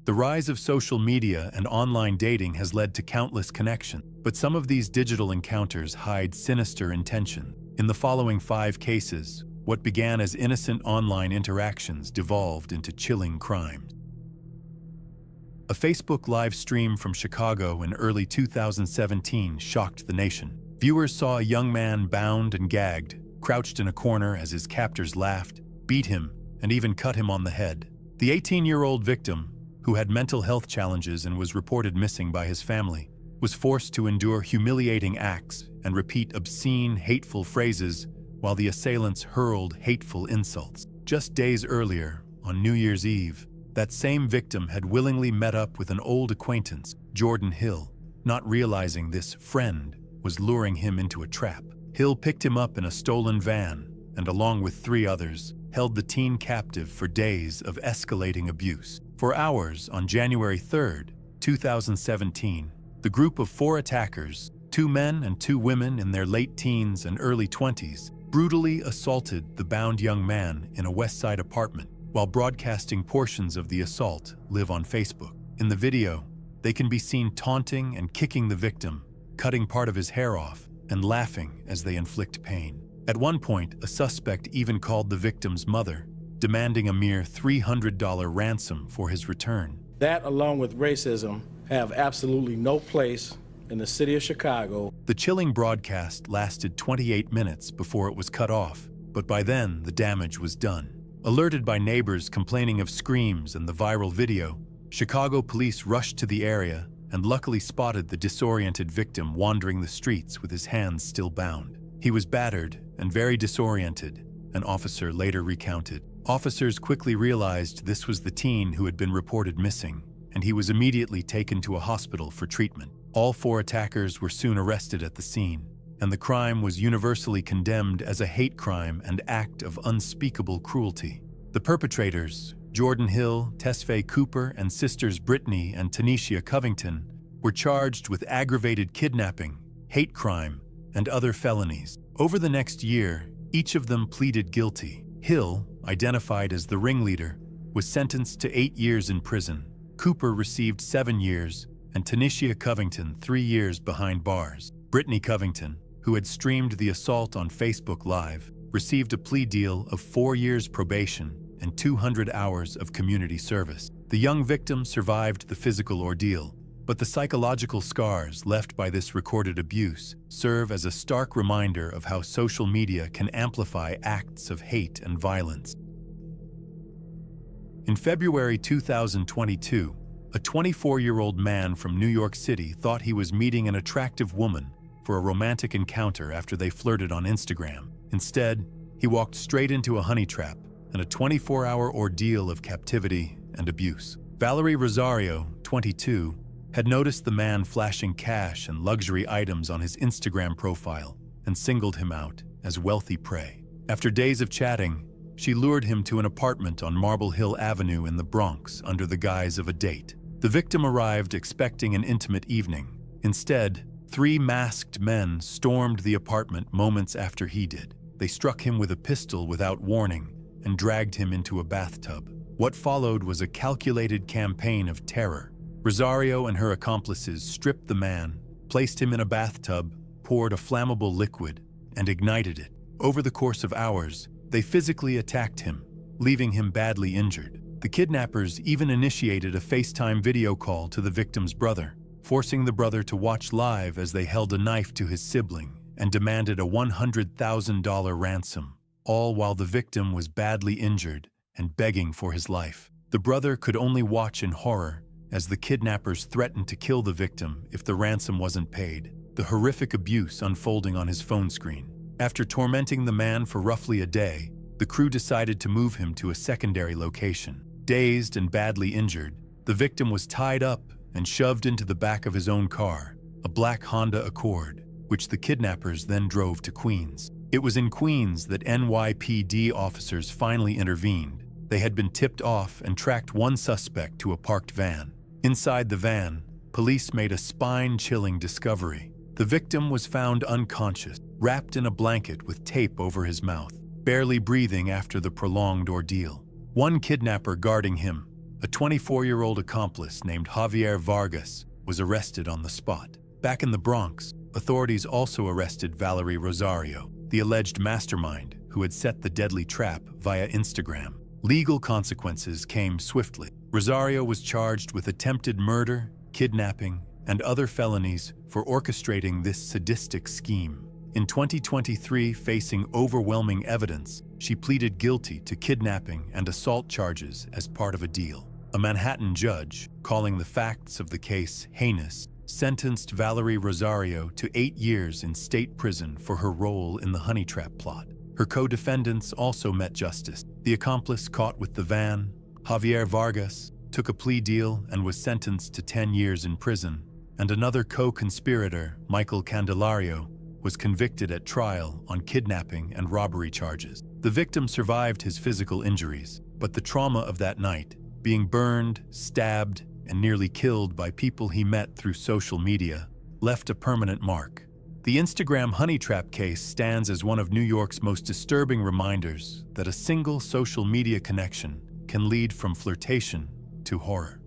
The rise of social media and online dating has led to countless connections, but some of these digital encounters hide sinister intention. In the following 5 cases, what began as innocent online interactions devolved into chilling crimes. A Facebook live stream from Chicago in early 2017 shocked the nation. Viewers saw a young man bound and gagged, crouched in a corner as his captors laughed, beat him, and even cut him on the head. The 18-year-old victim, who had mental health challenges and was reported missing by his family, was forced to endure humiliating acts and repeat obscene, hateful phrases while the assailants hurled hateful insults. Just days earlier, on New Year's Eve, that same victim had willingly met up with an old acquaintance, Jordan Hill, not realizing this friend was luring him into a trap. Hill picked him up in a stolen van and, along with 3 others, held the teen captive for days of escalating abuse. For hours on January 3, 2017, the group of 4 attackers, 2 men and 2 women in their late teens and early 20s, brutally assaulted the bound young man in a West Side apartment while broadcasting portions of the assault live on Facebook. In the video, they can be seen taunting and kicking the victim, cutting part of his hair off, and laughing as they inflict pain. At one point, a suspect even called the victim's mother, demanding a mere $300 ransom for his return. That, along with racism, have absolutely no place in the city of Chicago. The chilling broadcast lasted 28 minutes before it was cut off, but by then the damage was done. Alerted by neighbors complaining of screams and the viral video, Chicago police rushed to the area and luckily spotted the disoriented victim wandering the streets with his hands still bound. He was battered and very disoriented, an officer later recounted. Officers quickly realized this was the teen who had been reported missing, and he was immediately taken to a hospital for treatment. All 4 attackers were soon arrested at the scene, and the crime was universally condemned as a hate crime and act of unspeakable cruelty. The perpetrators, Jordan Hill, Tesfaye Cooper, and sisters Brittany and Tanisha Covington, were charged with aggravated kidnapping, hate crime, and other felonies. Over the next year, each of them pleaded guilty. Hill, identified as the ringleader, was sentenced to 8 years in prison. Cooper received 7 years, and Tanisha Covington 3 years behind bars. Brittany Covington, who had streamed the assault on Facebook Live, received a plea deal of 4 years probation and 200 hours of community service. The young victim survived the physical ordeal, but the psychological scars left by this recorded abuse serve as a stark reminder of how social media can amplify acts of hate and violence. In February 2022, a 24-year-old man from New York City thought he was meeting an attractive woman for a romantic encounter after they flirted on Instagram. Instead, he walked straight into a honey trap and a 24-hour ordeal of captivity and abuse. Valerie Rosario, 22, had noticed the man flashing cash and luxury items on his Instagram profile and singled him out as wealthy prey. After days of chatting, she lured him to an apartment on Marble Hill Avenue in the Bronx under the guise of a date. The victim arrived expecting an intimate evening. Instead, 3 masked men stormed the apartment moments after he did. They struck him with a pistol without warning and dragged him into a bathtub. What followed was a calculated campaign of terror. Rosario and her accomplices stripped the man, placed him in a bathtub, poured a flammable liquid, and ignited it. Over the course of hours, they physically attacked him, leaving him badly injured. The kidnappers even initiated a FaceTime video call to the victim's brother, forcing the brother to watch live as they held a knife to his sibling and demanded a $100,000 ransom, all while the victim was badly injured and begging for his life. The brother could only watch in horror as the kidnappers threatened to kill the victim if the ransom wasn't paid, the horrific abuse unfolding on his phone screen. After tormenting the man for roughly a day, the crew decided to move him to a secondary location. Dazed and badly injured, the victim was tied up and shoved into the back of his own car, a black Honda Accord, which the kidnappers then drove to Queens. It was in Queens that NYPD officers finally intervened. They had been tipped off and tracked one suspect to a parked van. Inside the van, police made a spine-chilling discovery. The victim was found unconscious, wrapped in a blanket with tape over his mouth, barely breathing after the prolonged ordeal. One kidnapper guarding him A 24-year-old accomplice named Javier Vargas was arrested on the spot. Back in the Bronx, authorities also arrested Valerie Rosario, the alleged mastermind who had set the deadly trap via Instagram. Legal consequences came swiftly. Rosario was charged with attempted murder, kidnapping, and other felonies for orchestrating this sadistic scheme. In 2023, facing overwhelming evidence, she pleaded guilty to kidnapping and assault charges as part of a deal. A Manhattan judge, calling the facts of the case heinous, sentenced Valerie Rosario to 8 years in state prison for her role in the honey trap plot. Her co-defendants also met justice. The accomplice caught with the van, Javier Vargas, took a plea deal and was sentenced to 10 years in prison, and another co-conspirator, Michael Candelario, was convicted at trial on kidnapping and robbery charges. The victim survived his physical injuries, but the trauma of that night, being burned, stabbed, and nearly killed by people he met through social media, left a permanent mark. The Instagram honey trap case stands as one of New York's most disturbing reminders that a single social media connection can lead from flirtation to horror.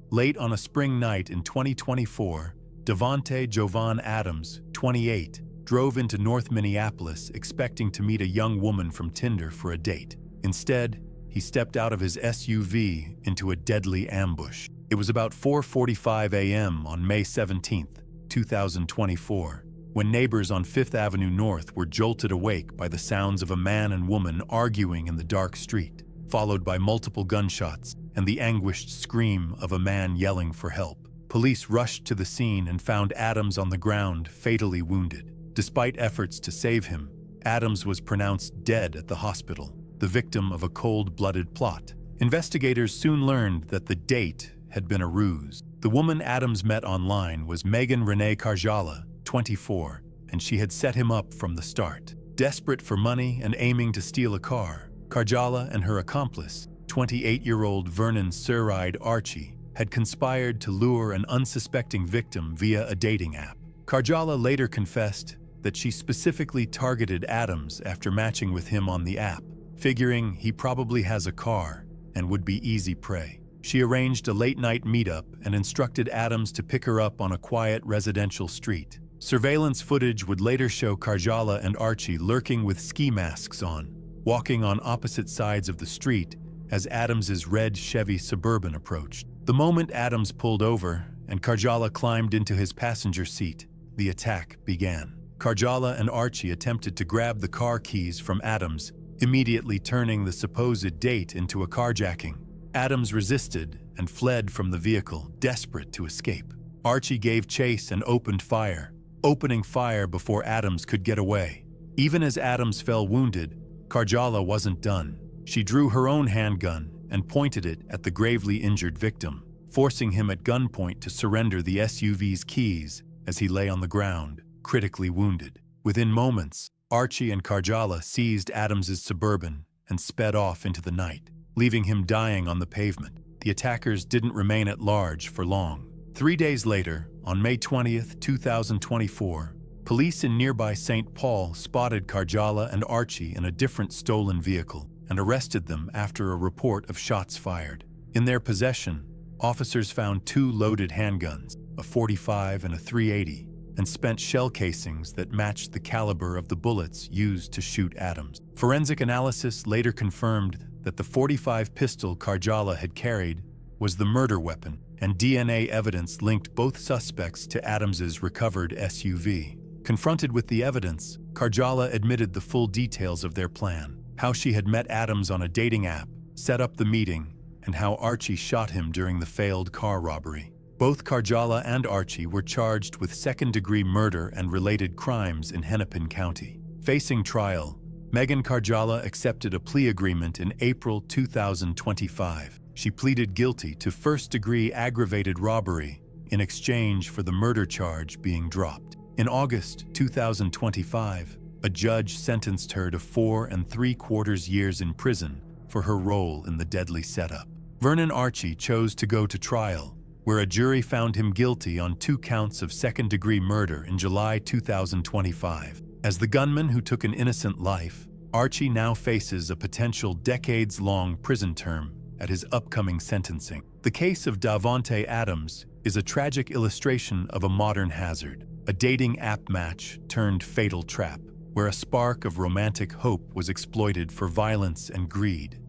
Late on a spring night in 2024, Devonte Jovan Adams, 28, drove into North Minneapolis expecting to meet a young woman from Tinder for a date. Instead, he stepped out of his SUV into a deadly ambush. It was about 4:45 a.m. on May 17, 2024, when neighbors on 5th Avenue North were jolted awake by the sounds of a man and woman arguing in the dark street, followed by multiple gunshots and the anguished scream of a man yelling for help. Police rushed to the scene and found Adams on the ground, fatally wounded. Despite efforts to save him, Adams was pronounced dead at the hospital, the victim of a cold-blooded plot. Investigators soon learned that the date had been a ruse. The woman Adams met online was Megan Renee Carjala, 24, and she had set him up from the start. Desperate for money and aiming to steal a car, Carjala and her accomplice, 28-year-old Vernon Surride Archie, had conspired to lure an unsuspecting victim via a dating app. Carjala later confessed that she specifically targeted Adams after matching with him on the app, figuring he probably has a car and would be easy prey. She arranged a late-night meetup and instructed Adams to pick her up on a quiet residential street. Surveillance footage would later show Carjala and Archie lurking with ski masks on, walking on opposite sides of the street as Adams's red Chevy Suburban approached. The moment Adams pulled over and Carjala climbed into his passenger seat, the attack began. Carjala and Archie attempted to grab the car keys from Adams, immediately turning the supposed date into a carjacking. Adams resisted and fled from the vehicle, desperate to escape. Archie gave chase and opening fire before Adams could get away. Even as Adams fell wounded, Carjala wasn't done. She drew her own handgun and pointed it at the gravely injured victim, forcing him at gunpoint to surrender the SUV's keys as he lay on the ground, critically wounded. Within moments, Archie and Carjala seized Adams's Suburban and sped off into the night, leaving him dying on the pavement. The attackers didn't remain at large for long. 3 days later, on May 20th, 2024, police in nearby St. Paul spotted Carjala and Archie in a different stolen vehicle and arrested them after a report of shots fired. In their possession, officers found 2 loaded handguns, a .45 and a .380, and spent shell casings that matched the caliber of the bullets used to shoot Adams. Forensic analysis later confirmed that the .45 pistol Carjala had carried was the murder weapon, and DNA evidence linked both suspects to Adams's recovered SUV. Confronted with the evidence, Carjala admitted the full details of their plan: how she had met Adams on a dating app, set up the meeting, and how Archie shot him during the failed car robbery. Both Carjala and Archie were charged with second-degree murder and related crimes in Hennepin County. Facing trial, Megan Carjala accepted a plea agreement in April 2025. She pleaded guilty to first-degree aggravated robbery in exchange for the murder charge being dropped. In August 2025, a judge sentenced her to 4 3/4 years in prison for her role in the deadly setup. Vernon Archie chose to go to trial, where a jury found him guilty on 2 counts of second-degree murder in July 2025. As the gunman who took an innocent life, Archie now faces a potential decades-long prison term at his upcoming sentencing. The case of Davante Adams is a tragic illustration of a modern hazard, a dating app match turned fatal trap, where a spark of romantic hope was exploited for violence and greed.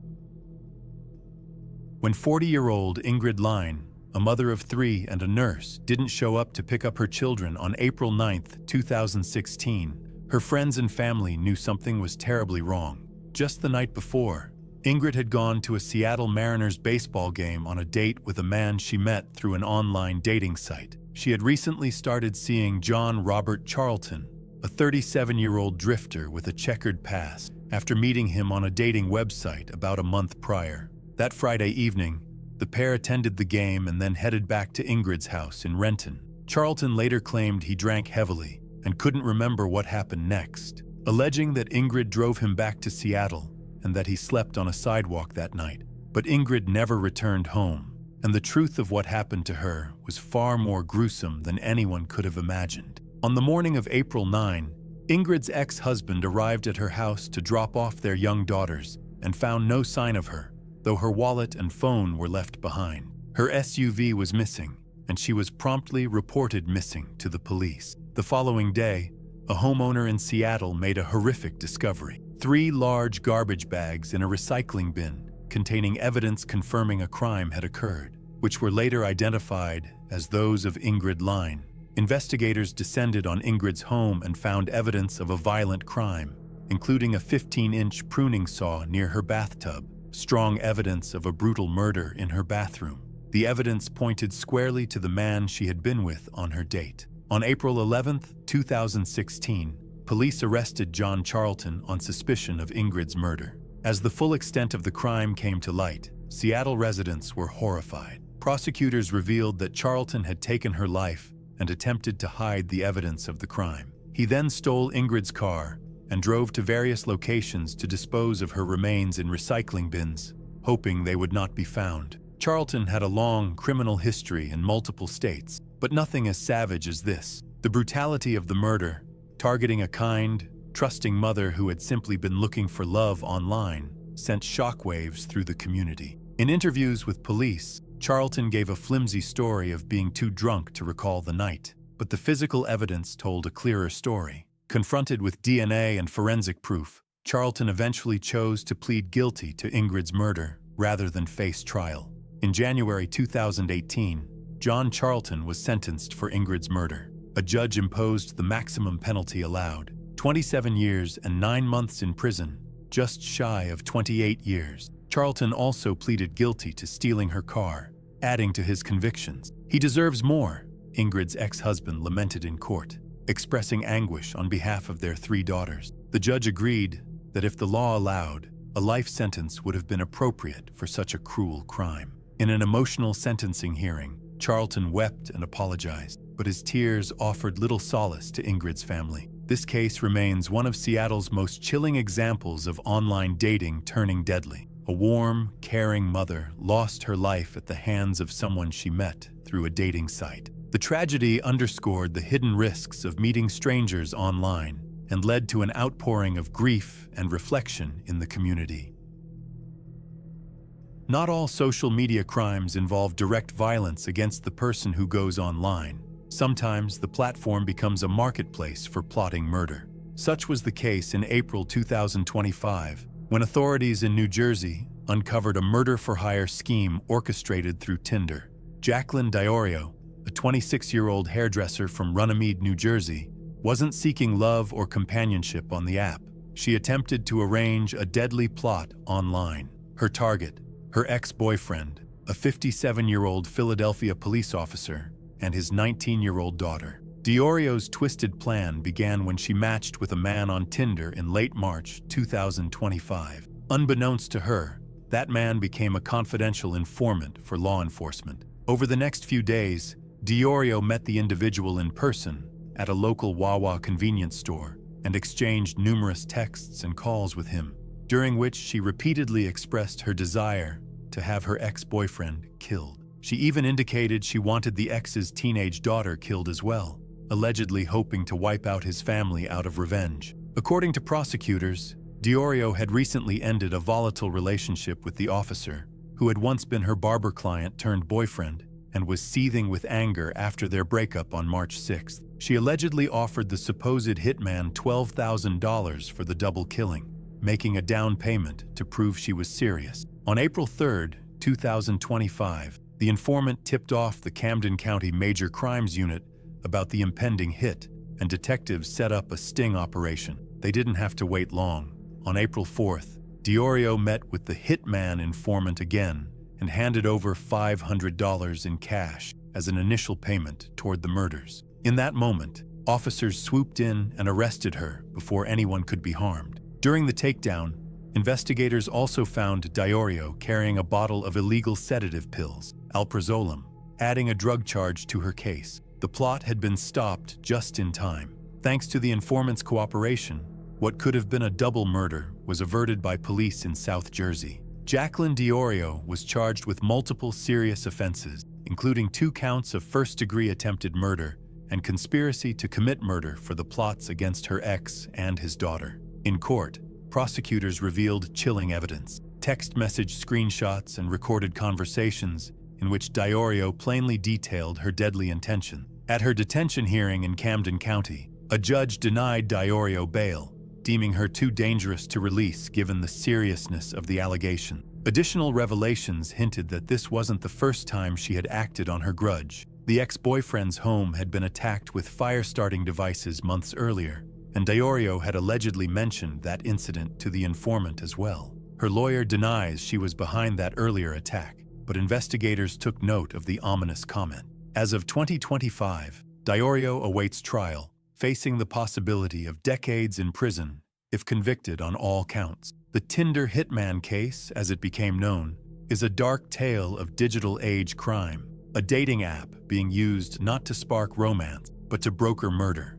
When 40-year-old Ingrid Line, a mother of 3 and a nurse, didn't show up to pick up her children on April 9, 2016, her friends and family knew something was terribly wrong. Just the night before, Ingrid had gone to a Seattle Mariners baseball game on a date with a man she met through an online dating site. She had recently started seeing John Robert Charlton, a 37-year-old drifter with a checkered past, after meeting him on a dating website about a month prior. That Friday evening, the pair attended the game and then headed back to Ingrid's house in Renton. Charlton later claimed he drank heavily and couldn't remember what happened next, alleging that Ingrid drove him back to Seattle and that he slept on a sidewalk that night. But Ingrid never returned home, and the truth of what happened to her was far more gruesome than anyone could have imagined. On the morning of April 9, Ingrid's ex-husband arrived at her house to drop off their young daughters and found no sign of her, though her wallet and phone were left behind. Her SUV was missing, and she was promptly reported missing to the police. The following day, a homeowner in Seattle made a horrific discovery: 3 large garbage bags in a recycling bin containing evidence confirming a crime had occurred, which were later identified as those of Ingrid Line. Investigators descended on Ingrid's home and found evidence of a violent crime, including a 15-inch pruning saw near her bathtub, strong evidence of a brutal murder in her bathroom. The evidence pointed squarely to the man she had been with on her date. On April 11, 2016, police arrested John Charlton on suspicion of Ingrid's murder. As the full extent of the crime came to light, Seattle residents were horrified. Prosecutors revealed that Charlton had taken her life and attempted to hide the evidence of the crime. He then stole Ingrid's car and drove to various locations to dispose of her remains in recycling bins, hoping they would not be found. Charlton had a long criminal history in multiple states, but nothing as savage as this. The brutality of the murder, targeting a kind, trusting mother who had simply been looking for love online, sent shockwaves through the community. In interviews with police, Charlton gave a flimsy story of being too drunk to recall the night, but the physical evidence told a clearer story. Confronted with DNA and forensic proof, Charlton eventually chose to plead guilty to Ingrid's murder rather than face trial. In January 2018, John Charlton was sentenced for Ingrid's murder. A judge imposed the maximum penalty allowed, 27 years and 9 months in prison, just shy of 28 years. Charlton also pleaded guilty to stealing her car, adding to his convictions. He deserves more, Ingrid's ex-husband lamented in court, expressing anguish on behalf of their 3 daughters. The judge agreed that if the law allowed, a life sentence would have been appropriate for such a cruel crime. In an emotional sentencing hearing, Charlton wept and apologized, but his tears offered little solace to Ingrid's family. This case remains one of Seattle's most chilling examples of online dating turning deadly. A warm, caring mother lost her life at the hands of someone she met through a dating site. The tragedy underscored the hidden risks of meeting strangers online and led to an outpouring of grief and reflection in the community. Not all social media crimes involve direct violence against the person who goes online. Sometimes the platform becomes a marketplace for plotting murder. Such was the case in April 2025, when authorities in New Jersey uncovered a murder-for-hire scheme orchestrated through Tinder. Jacqueline Diorio, a 26-year-old hairdresser from Runnymede, New Jersey, wasn't seeking love or companionship on the app. She attempted to arrange a deadly plot online. Her target, her ex-boyfriend, a 57-year-old Philadelphia police officer, and his 19-year-old daughter. Diorio's twisted plan began when she matched with a man on Tinder in late March 2025. Unbeknownst to her, that man became a confidential informant for law enforcement. Over the next few days, Diorio met the individual in person at a local Wawa convenience store and exchanged numerous texts and calls with him, during which she repeatedly expressed her desire to have her ex-boyfriend killed. She even indicated she wanted the ex's teenage daughter killed as well, allegedly hoping to wipe out his family out of revenge. According to prosecutors, Diorio had recently ended a volatile relationship with the officer, who had once been her barber client turned boyfriend and was seething with anger after their breakup on March 6th. She allegedly offered the supposed hitman $12,000 for the double killing, making a down payment to prove she was serious. On April 3, 2025, the informant tipped off the Camden County Major Crimes Unit about the impending hit, and detectives set up a sting operation. They didn't have to wait long. On April 4th, DiOrio met with the hitman informant again and handed over $500 in cash as an initial payment toward the murders. In that moment, officers swooped in and arrested her before anyone could be harmed. During the takedown, investigators also found DiOrio carrying a bottle of illegal sedative pills, alprazolam, adding a drug charge to her case. The plot had been stopped just in time. Thanks to the informant's cooperation, what could have been a double murder was averted by police in South Jersey. Jacqueline DiOrio was charged with multiple serious offenses, including 2 counts of first-degree attempted murder and conspiracy to commit murder for the plots against her ex and his daughter. In court, prosecutors revealed chilling evidence, text message screenshots and recorded conversations in which DiOrio plainly detailed her deadly intention. At her detention hearing in Camden County, a judge denied DiOrio bail, deeming her too dangerous to release given the seriousness of the allegation. Additional revelations hinted that this wasn't the first time she had acted on her grudge. The ex-boyfriend's home had been attacked with fire-starting devices months earlier, and DiOrio had allegedly mentioned that incident to the informant as well. Her lawyer denies she was behind that earlier attack, but investigators took note of the ominous comment. As of 2025, DiOrio awaits trial, facing the possibility of decades in prison if convicted on all counts. The Tinder hitman case, as it became known, is a dark tale of digital age crime, a dating app being used not to spark romance, but to broker murder.